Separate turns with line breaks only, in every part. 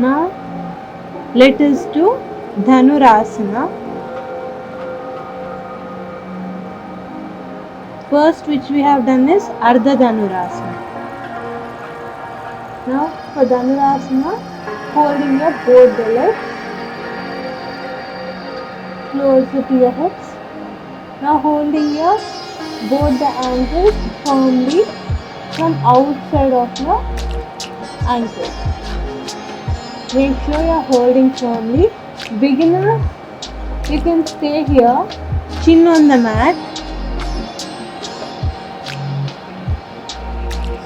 Now let us do Dhanurasana. First which we have done is Ardha Dhanurasana. Now for Dhanurasana, holding up both the legs closer to your hips. Now holding your both the ankles firmly from outside of your ankles. Make sure you are holding firmly. Beginners, you can stay here, chin on the mat.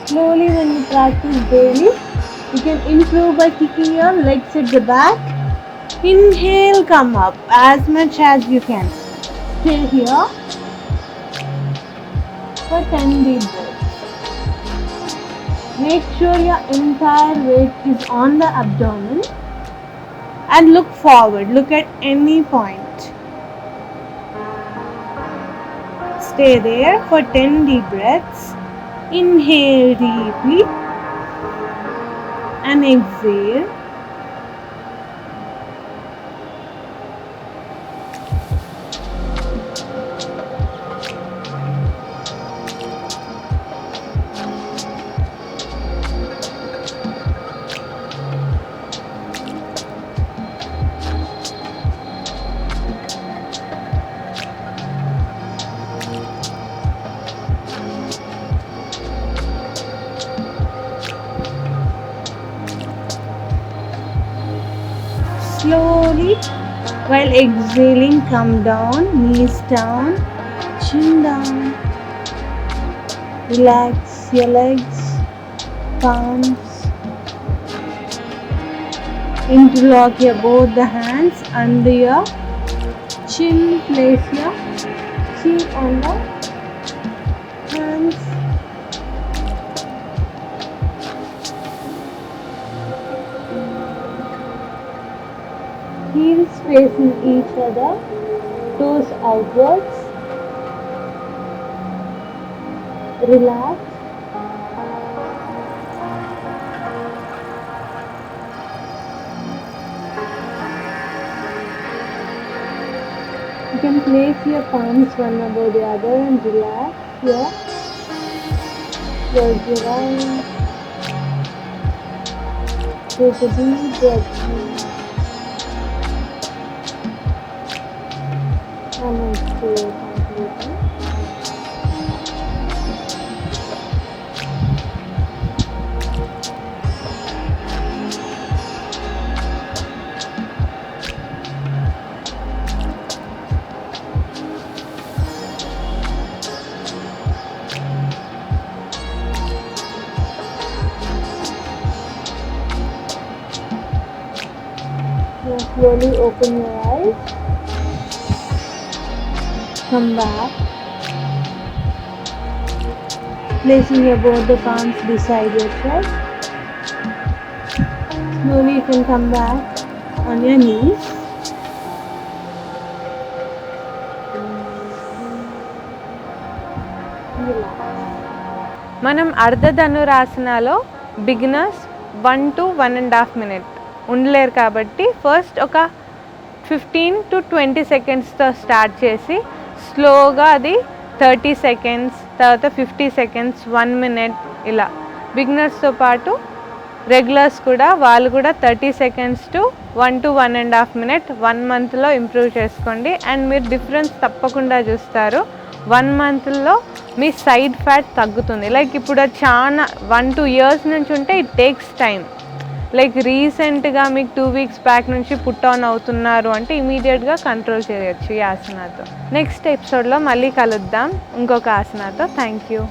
Slowly when you practice daily, you can improve by kicking your legs at the back. Inhale, come up as much as you can. Stay here for 10 deep breaths. Make sure your entire weight is on the abdomen and look forward. Look at any point. Stay there for 10 deep breaths. Inhale deeply and exhale. Slowly, while exhaling, come down, knees down, chin down. Relax your legs, palms. Interlock your both the hands under your chin. Place your chin on the hands. Heels facing each other, toes outwards. Relax. You can place your palms one above the other and relax here. Close your eyes. Take a deep breath in. And exhale completely. Now slowly open your eyes. Come back. Placing your both the palms beside your chest. Slowly you can come back on your knees.
మనం అర్ధ ధనురాసనాలో beginners 1 to 1.5 minutes ఉండలేరు కాబట్టి first ఒక 15 to 20 సెకండ్స్తో start చేసి స్లోగా అది 30 seconds, తర్వాత 50 seconds, 1 minute ఇలా. బిగినర్స్తో పాటు రెగ్యులర్స్ కూడా వాళ్ళు కూడా 30 seconds to 1 to 1.5 minutes 1 monthలో improve చేసుకోండి. అండ్ మీరు డిఫరెన్స్ తప్పకుండా చూస్తారు. 1 monthలో మీ సైడ్ ఫ్యాట్ తగ్గుతుంది. లైక్ ఇప్పుడు చాలా 1-2 years నుంచి ఉంటే ఇట్ టేక్స్ టైం. లైక్ రీసెంట్గా మీకు 2 weeks బ్యాక్ నుంచి పుట్ ఆన్ అవుతున్నారు అంటే ఇమీడియట్గా కంట్రోల్ చేయొచ్చు ఈ ఆసనాతో. నెక్స్ట్ ఎపిసోడ్లో మళ్ళీ కలుద్దాం ఇంకొక ఆసనాతో. Thank you.